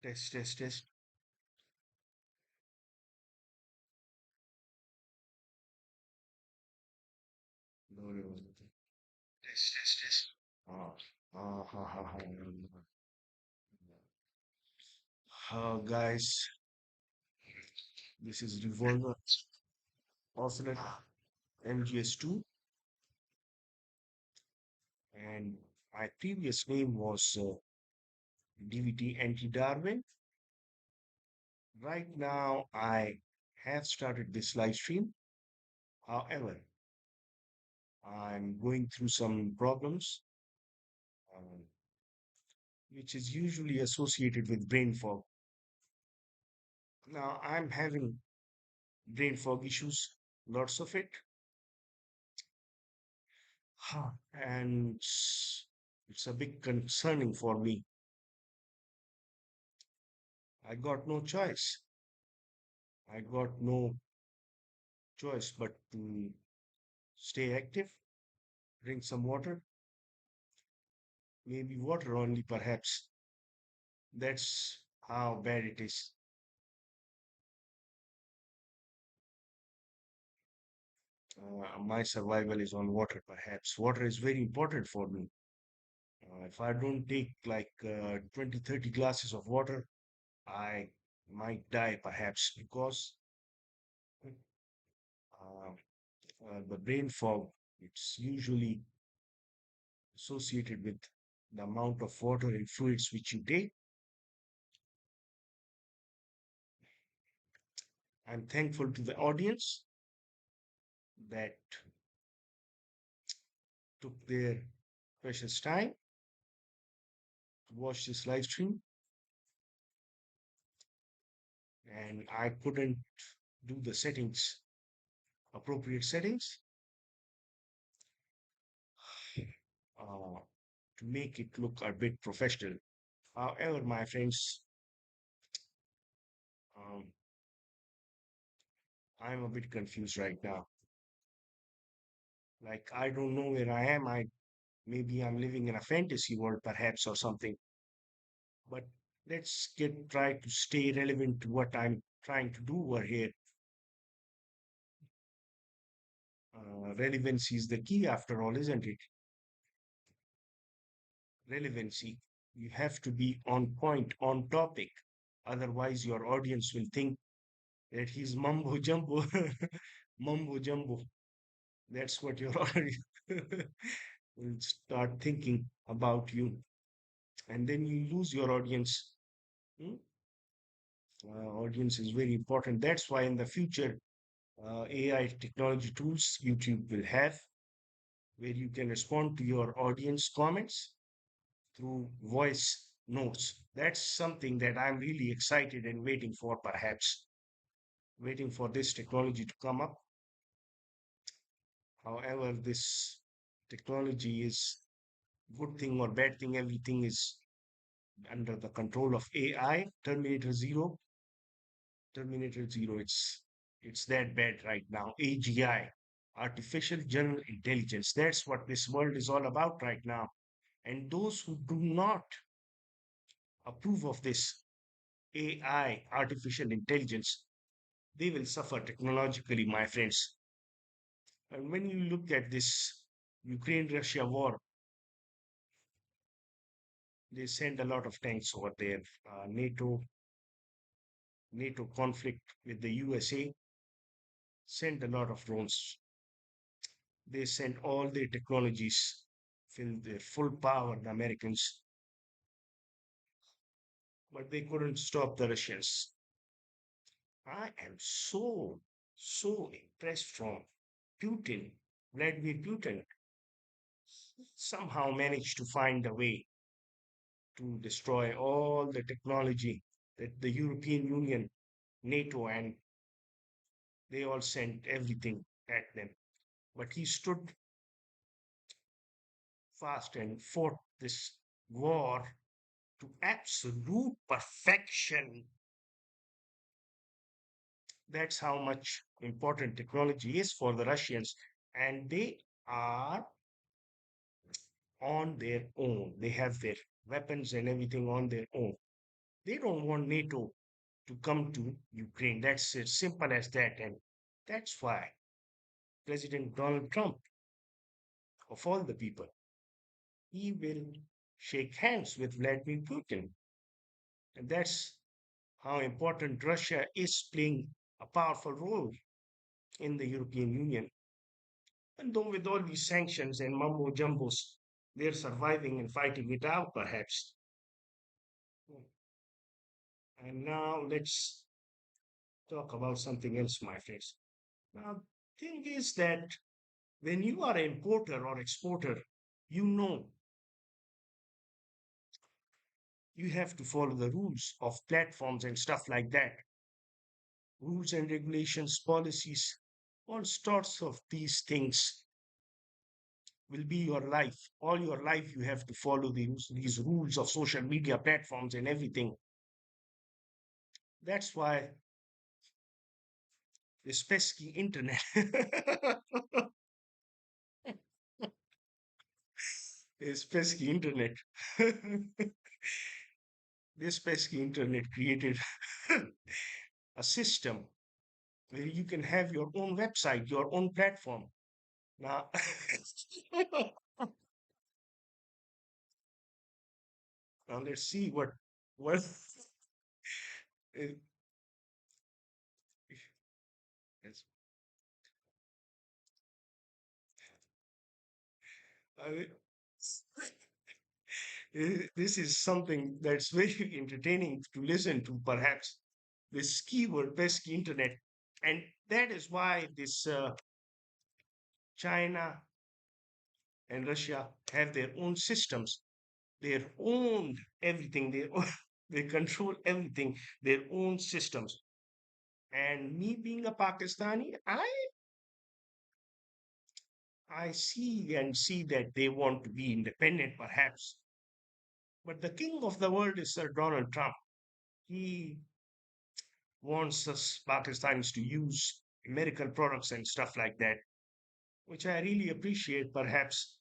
Test, test, test. No, no, no. Test, test, test. Ah, ha, ha, ha. Guys, this is Revolver Oscillator MGS2, and my previous name was DVT Anti-Darwin. Right now, I have started this live stream. However, I'm going through some problems, um, which is usually associated with brain fog. Now, I'm having brain fog issues, lots of it. And it's a bit concerning for me. I got no choice. I got no choice but to stay active, drink some water, maybe water only, perhaps. That's how bad it is. My survival is on water, perhaps. Water is very important for me. If I don't take like 20, 30 glasses of water, I might die, perhaps, because uh, the brain fog, it's usually associated with the amount of water and fluids which you take. I'm thankful to the audience that took their precious time to watch this live stream, and I couldn't do the settings, appropriate settings, uh, to make it look a bit professional. However, my friends, um, I'm a bit confused right now. Like, I don't know where I am. Maybe I'm living in a fantasy world, perhaps, or something. But let's get try to stay relevant to what I'm trying to do over here. Relevancy is the key after all, isn't it? Relevancy. You have to be on point, on topic. Otherwise, your audience will think that he's mumbo jumbo, mumbo jumbo. That's what your audience will start thinking about you. And then you lose your audience. Hmm? Audience is very important. That's why in the future, AI technology tools YouTube will have, where you can respond to your audience comments through voice notes. That's something that I'm really excited and waiting for, perhaps, waiting for this technology to come up. However, this technology is good thing or bad thing, everything is under the control of AI. Terminator Zero, it's that bad right now. AGI, artificial general intelligence. That's what this world is all about right now. And those who do not approve of this AI, artificial intelligence, they will suffer technologically, my friends. And when you look at this Ukraine Russia war, they send a lot of tanks over there. NATO conflict with the USA sent a lot of drones. They sent all their technologies, filled their full power, the Americans, but they couldn't stop the Russians. I am so impressed from Putin. Vladimir Putin somehow managed to find a way to destroy all the technology that the European Union, NATO, and they all sent everything at them. But he stood fast and fought this war to absolute perfection. That's how much important technology is for the Russians. And they are on their own. They have their weapons and everything on their own. They don't want NATO to come to Ukraine. That's as simple as that. And that's why President Donald Trump, of all the people, he will shake hands with Vladimir Putin. And that's how important Russia is playing a powerful role in the European Union. And though with all these sanctions and mumbo jumbos, they're surviving and fighting it out, perhaps. And now let's talk about something else, my friends. Now, thing is that when you are an importer or exporter, you know you have to follow the rules of platforms and stuff like that. Rules and regulations, policies, all sorts of these things will be your life. All your life, you have to follow these rules of social media platforms and everything. That's why this pesky internet, this pesky internet, this pesky internet created a system where you can have your own website, your own platform. Now, now let's see what is, is- I this is something that's very entertaining to listen to, perhaps this keyword pesky internet, and that is why this China and Russia have their own systems, their own everything, they control everything, their own systems. And me being a Pakistani, I see that they want to be independent, perhaps. But the king of the world is Sir Donald Trump. He wants us Pakistanis to use American products and stuff like that, which I really appreciate, perhaps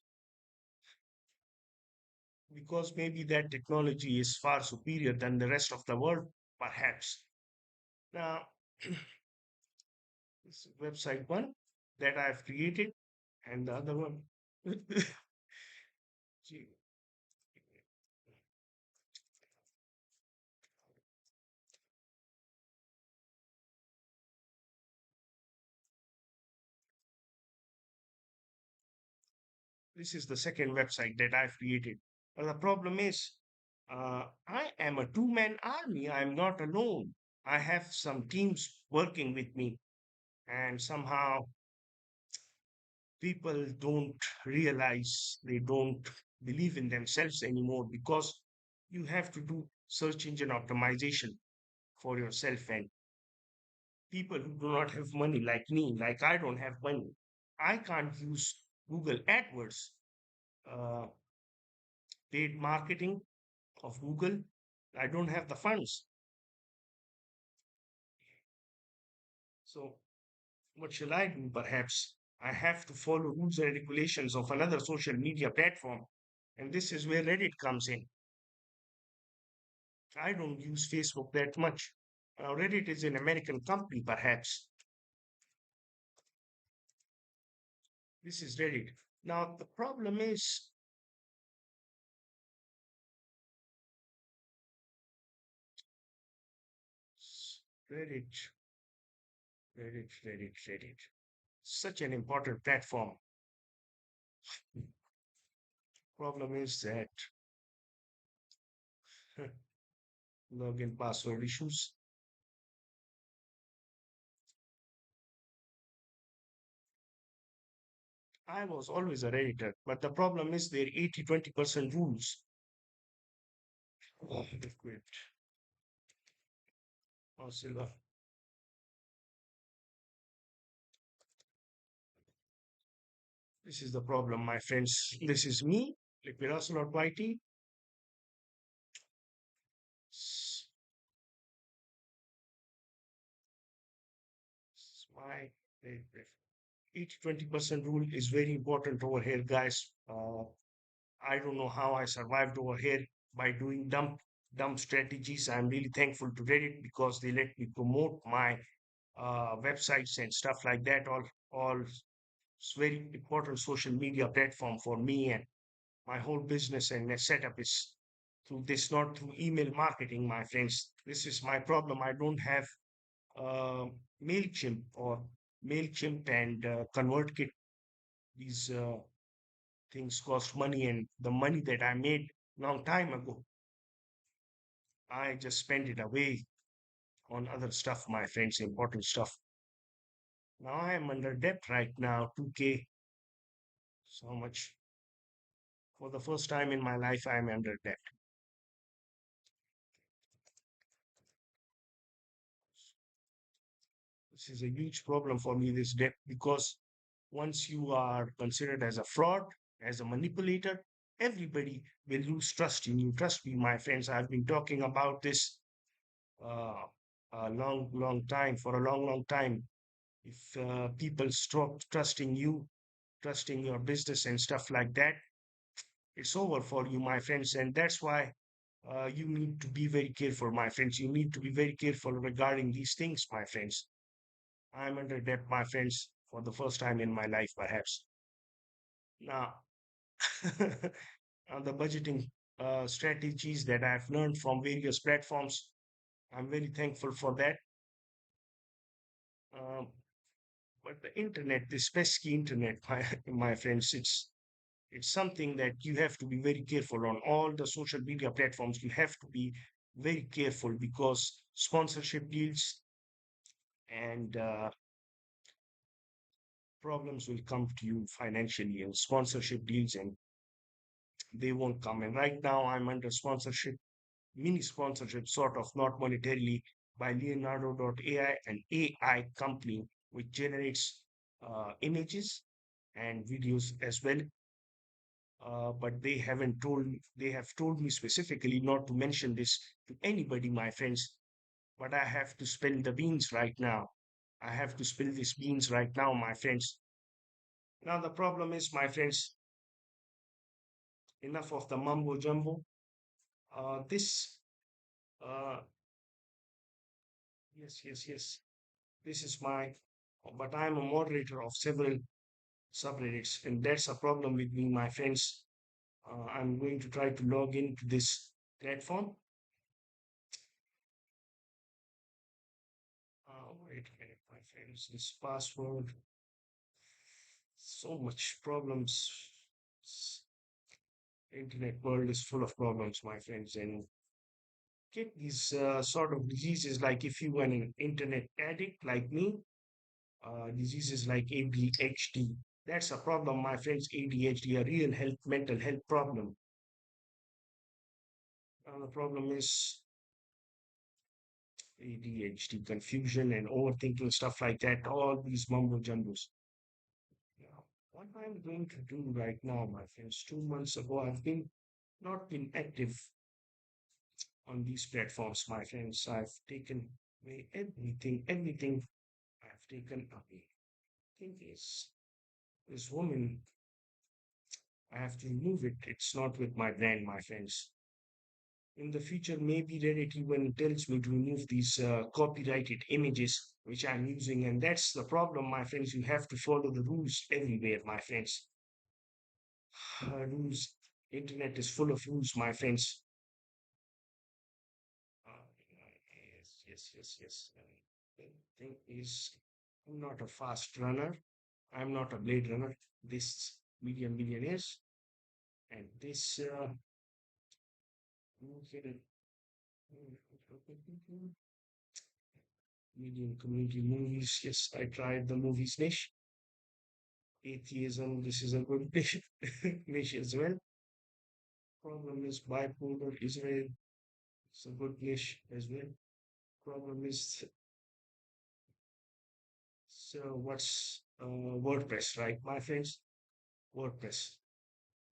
because maybe that technology is far superior than the rest of the world, perhaps. Now, this website one that I've created, and the other one. Gee, this is the second website that I've created. But the problem is, I am a two-man army. I'm not alone. I have some teams working with me, and somehow people don't realize, they don't believe in themselves anymore because you have to do search engine optimization for yourself. And people who do not have money, like me, like I don't have money, I can't use Google AdWords, uh, paid marketing of Google. I don't have the funds. So what shall I do? Perhaps I have to follow rules and regulations of another social media platform. And this is where Reddit comes in. I don't use Facebook that much. Reddit is an American company, perhaps. This is Reddit. Now, the problem is Reddit, Reddit. Such an important platform. Problem is that login password issues. I was always a Redditor, but the problem is their 80-20% rules. Oh, quit. Mozilla. This is the problem, my friends. This is me, Liquid Ocelot YT. My 80-20% rule is very important over here, guys. I don't know how I survived over here by doing dump dumb strategies. I'm really thankful to Reddit because they let me promote my websites and stuff like that. All it's very important social media platform for me, and my whole business and my setup is through this, not through email marketing, my friends. This is my problem. I don't have uh, Mailchimp or Mailchimp and ConvertKit. These things cost money, and the money that I made long time ago, I just spent it away on other stuff, my friends, important stuff. Now I am under debt right now, 2K, so much. For the first time in my life, I am under debt. This is a huge problem for me, this debt, because once you are considered as a fraud, as a manipulator, everybody will lose trust in you. Trust me, my friends, I've been talking about this uh, a long time, for a long time. If people stop trusting you, trusting your business and stuff like that, it's over for you, my friends. And that's why you need to be very careful, my friends. You need to be very careful regarding these things, my friends. I'm under debt, my friends, for the first time in my life, perhaps. Now, the budgeting strategies that I've learned from various platforms, I'm very thankful for that. Um, but the internet, this pesky internet, my friends, it's something that you have to be very careful on. All the social media platforms, you have to be very careful because sponsorship deals and problems will come to you financially, and sponsorship deals, and they won't come. And right now, I'm under sponsorship, mini sponsorship, sort of, not monetarily, by Leonardo.ai, an AI company which generates images and videos as well. But they have told me specifically not to mention this to anybody, my friends. But I have to spill the beans right now. I have to spill these beans right now, my friends. Now, the problem is, my friends, enough of the mumbo jumbo. This, uh, yes. This is my, but I'm a moderator of several subreddits, and that's a problem with me, my friends. I'm going to try to log into this platform. Wait a minute, my friends. This password, so much problems. Internet world is full of problems, my friends, and get these sort of diseases like if you are an internet addict like me, diseases like ADHD. That's a problem, my friends. ADHD, a real health, mental health problem. The problem is ADHD, confusion and overthinking, stuff like that. All these mumbo jumbles. Now, what I'm going to do right now, my friends, 2 months ago, I've been not been active on these platforms, my friends. I've taken away everything I've taken away. Thing is, this woman, I have to remove it. It's not with my brand, my friends. In the future, maybe Reddit even tells me to remove these copyrighted images which I'm using, and that's the problem, my friends. You have to follow the rules everywhere, my friends. Rules. Internet is full of rules, my friends. Yes. The thing is, I'm not a fast runner. I'm not a blade runner. This medium is, and this okay, medium community movies. Yes, I tried the movies niche. Atheism. This is a good niche, niche as well. Problem is bipolar Israel. It's a good niche as well. Problem is, so what's WordPress, right, my friends? WordPress.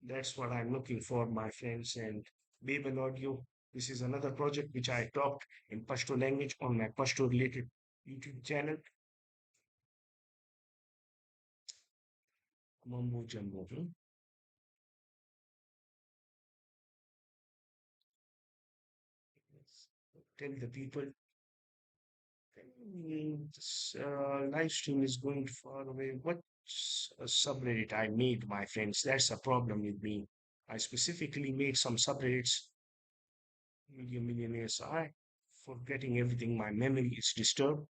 That's what I'm looking for, my friends. And Babel Audio. This is another project which I talked in Pashto language on my Pashto related YouTube channel. Mumbo Jumbo. tell the people, this live stream is going far away. What subreddit I made, my friends? That's a problem with me. I specifically made some subreddits, millionaires. I forgetting everything. My memory is disturbed.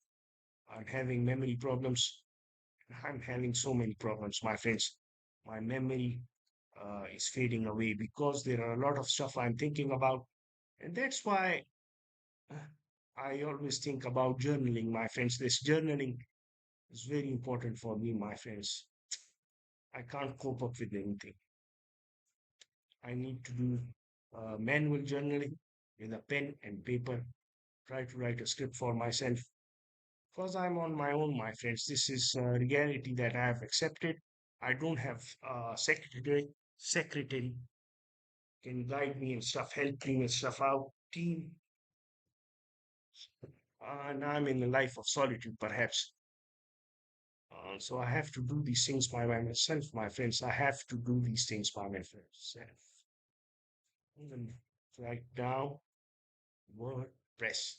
I'm having memory problems. I'm having so many problems, my friends. My memory is fading away because there are a lot of stuff I'm thinking about. And that's why uh, I always think about journaling, my friends. This journaling is very important for me, my friends. I can't cope up with anything. I need to do manual journaling with a pen and paper, try to write a script for myself. Because I'm on my own, my friends. This is a reality that I have accepted. I don't have a secretary can guide me and stuff, help me and stuff out, team. And I'm in a life of solitude, perhaps. So I have to do these things by myself, my friends. I have to do these things by myself. Even right now, WordPress.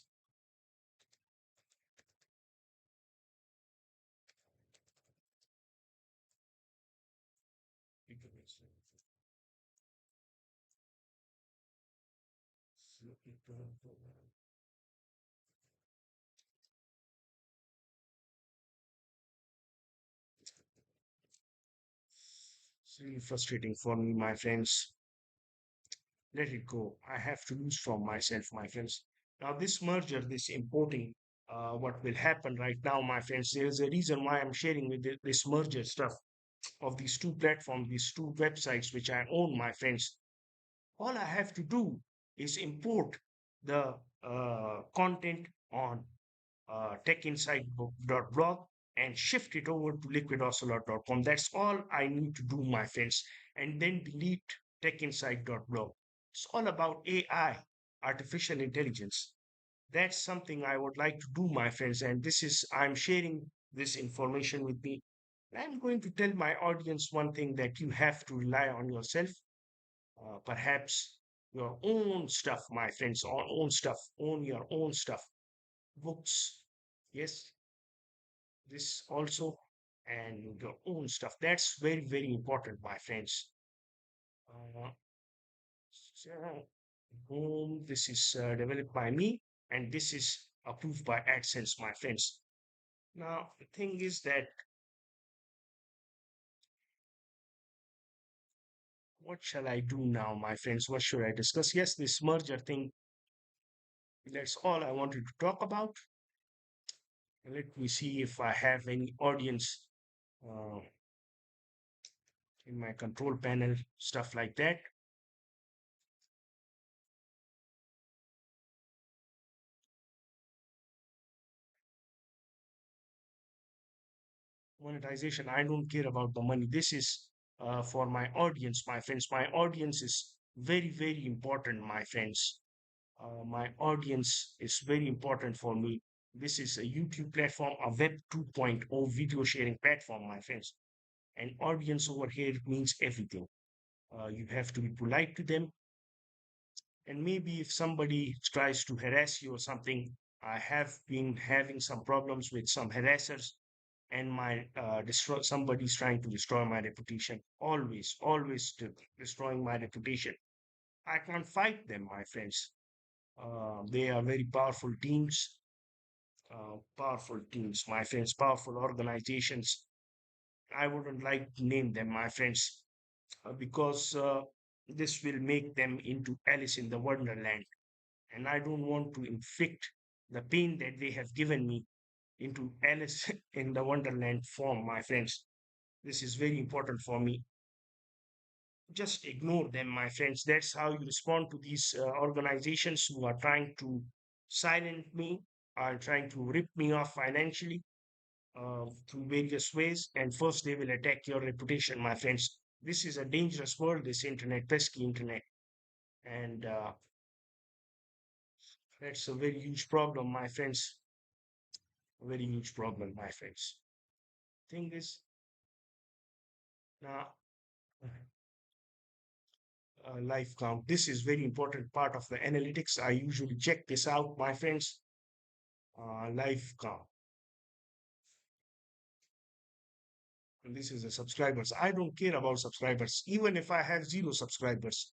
It's really frustrating for me, my friends. Let it go. I have to lose from myself, my friends. Now, this merger, this importing, what will happen right now, my friends, there is a reason why I'm sharing with this merger stuff of these two platforms, these two websites which I own, my friends. All I have to do is import the content on techinsight.blog and shift it over to liquidocelot.com. That's all I need to do, my friends. And then delete techinsight.blog. It's all about AI, artificial intelligence. That's something I would like to do, my friends. And I'm sharing this information with me. I'm going to tell my audience one thing that you have to rely on yourself, perhaps your own stuff, my friends, own stuff, own your own stuff, books. Yes, this also, and your own stuff. That's very, very important, my friends. Uh, so, this is developed by me, and this is approved by AdSense, my friends. Now, the thing is that what shall I do now, my friends? What should I discuss? Yes, this merger thing, that's all I wanted to talk about. Let me see if I have any audience uh, in my control panel, stuff like that. Monetization, I don't care about the money. This is for my audience, my friends. My audience is very, very important, my friends. My audience is very important for me. This is a YouTube platform, a Web 2.0 video sharing platform, my friends. And audience over here means everything. You have to be polite to them. And maybe if somebody tries to harass you or something, I have been having some problems with some harassers, and my somebody's trying to destroy my reputation. Always destroying my reputation. I can't fight them, my friends. They are very powerful teams, my friends, powerful organizations. I wouldn't like to name them, my friends, because this will make them into Alice in the Wonderland. And I don't want to inflict the pain that they have given me into Alice in the Wonderland form, my friends. This is very important for me. Just ignore them, my friends. That's how you respond to these organizations who are trying to silence me, are trying to rip me off financially through various ways. And first, they will attack your reputation, my friends. This is a dangerous world, this internet, pesky internet. And that's a very huge problem, my friends. A very huge problem, my friends. Thing is, now, life count. This is very important part of the analytics. I usually check this out, my friends. Life count. And this is the subscribers. I don't care about subscribers. Even if I have zero subscribers,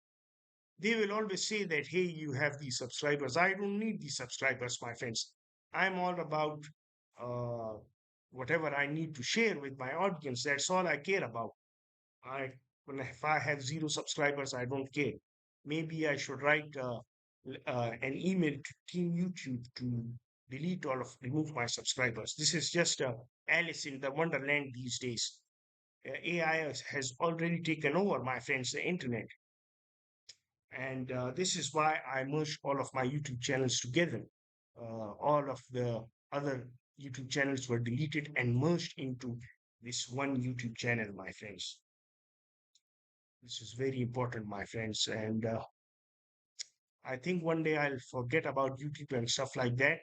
they will always say that, hey, you have these subscribers. I don't need these subscribers, my friends. I'm all about uh, whatever I need to share with my audience. That's all I care about. I if I have zero subscribers, I don't care. Maybe I should write an email to Team YouTube to remove my subscribers. This is just Alice in the Wonderland these days. AI has already taken over, my friends, the internet. And this is why I merged all of my YouTube channels together. All of the other YouTube channels were deleted and merged into this one YouTube channel, my friends. This is very important, my friends. And I think one day I'll forget about YouTube and stuff like that.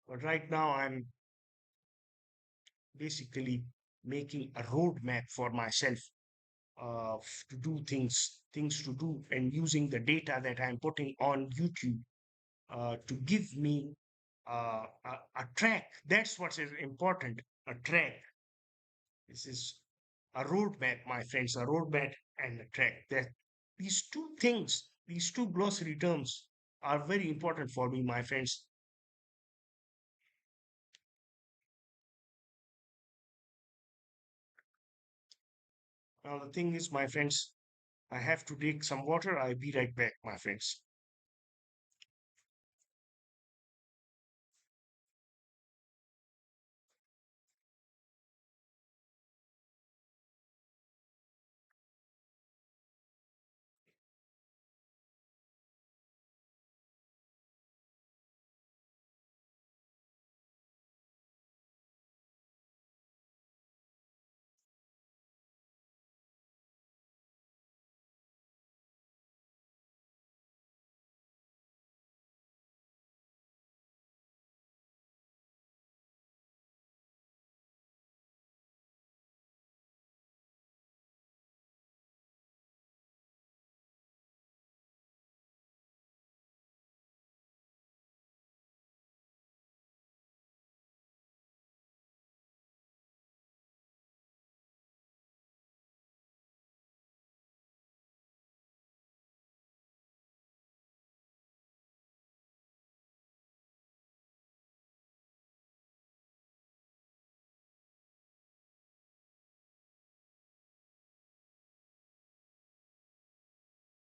But right now, I'm basically making a roadmap for myself to do things to do, and using the data that I'm putting on YouTube to give me a track. That's what is important, a track. This is a roadmap, my friends, a roadmap and a track. That these two things, these two glossary terms are very important for me, my friends. Now, the thing is, my friends, I have to take some water. I'll be right back, my friends.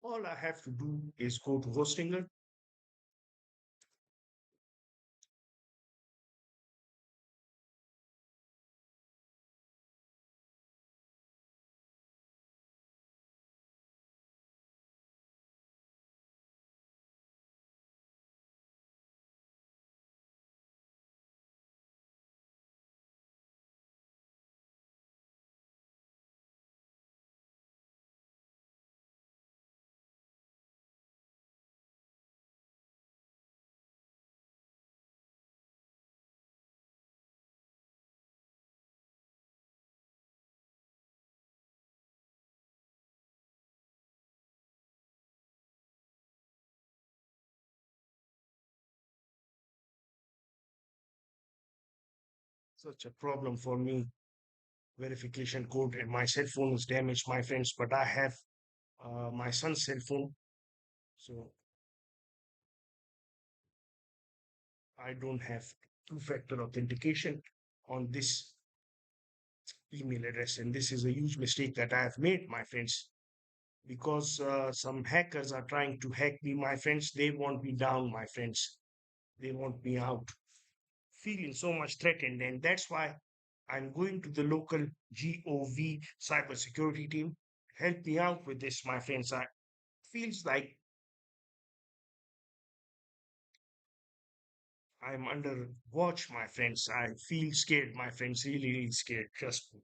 All I have to do is go to Hostinger. Such a problem for me. Verification code, and my cell phone is damaged, my friends. But I have my son's cell phone, so I don't have two-factor authentication on this email address. And this is a huge mistake that I have made, my friends, because some hackers are trying to hack me, my friends. They want me down, my friends. They want me out. Feeling so much threatened. And that's why I'm going to the local GOV cybersecurity team. Help me out with this, my friends. I feels like I'm under watch, my friends. I feel scared, my friends. Really, really scared. Trust me.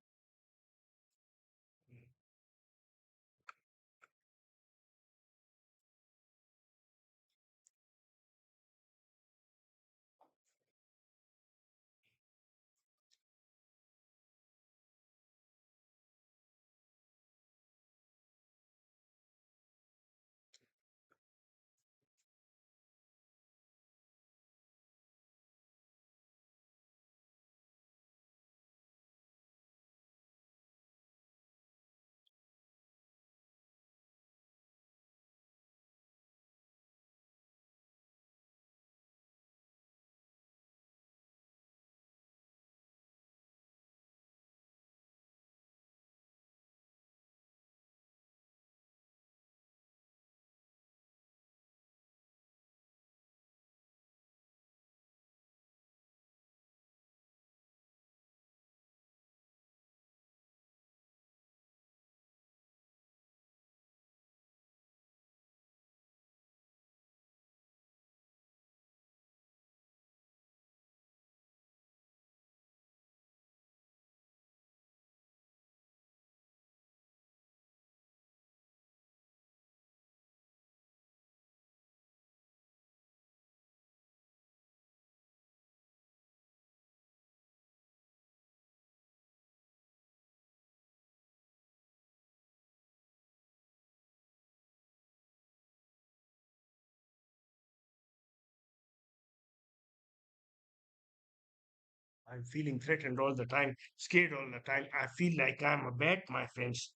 I'm feeling threatened all the time, scared all the time. I feel like I'm a bat, my friends,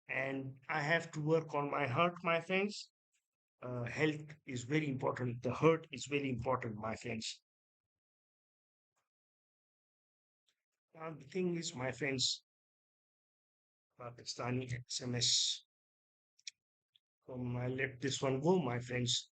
and I have to work on my heart, my friends. Health is very important. The heart is very important, my friends. The thing is, my friends, Pakistani SMS. I let this one go, my friends.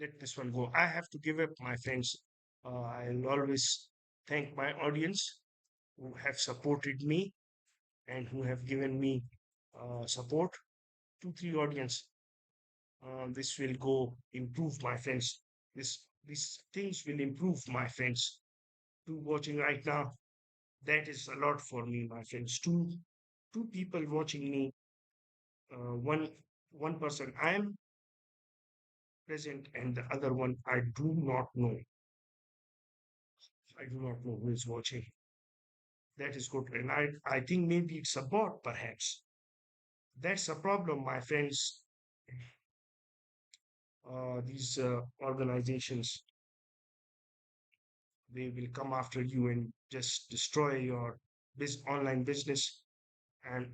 Let this one go. I have to give up, my friends. I'll always thank my audience who have supported me and who have given me support. Two, three audience. This will go improve, my friends. These things will improve, my friends. Two watching right now. That is a lot for me, my friends. Two people watching me. One person I am present, and the other one I do not know. I do not know who is watching. That is good. And I think maybe it's a bot, perhaps. That's a problem, my friends. These organizations, they will come after you and just destroy your online business, and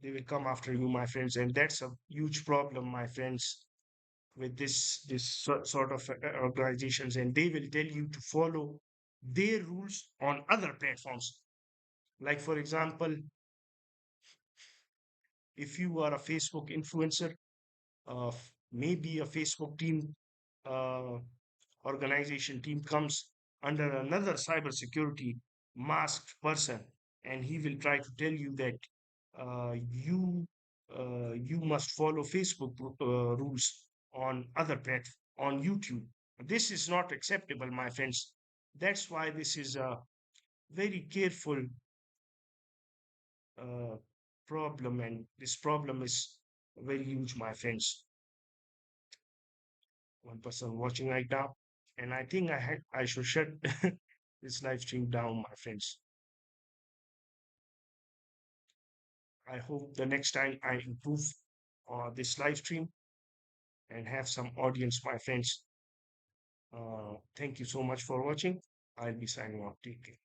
they will come after you, my friends. And that's a huge problem, my friends, with sort of organizations. And they will tell you to follow their rules on other platforms. Like, for example, if you are a Facebook influencer, maybe a Facebook team, uh, organization team comes under another cybersecurity masked person, and he will try to tell you that you must follow Facebook rules on other platforms on YouTube. This is not acceptable, my friends. That's why this is a very careful uh, problem, and this problem is very huge, my friends. One person watching right now, and I think I should shut this live stream down, my friends. I hope the next time I improve this live stream and have some audience, my friends. Thank you so much for watching. I'll be signing off. Take care.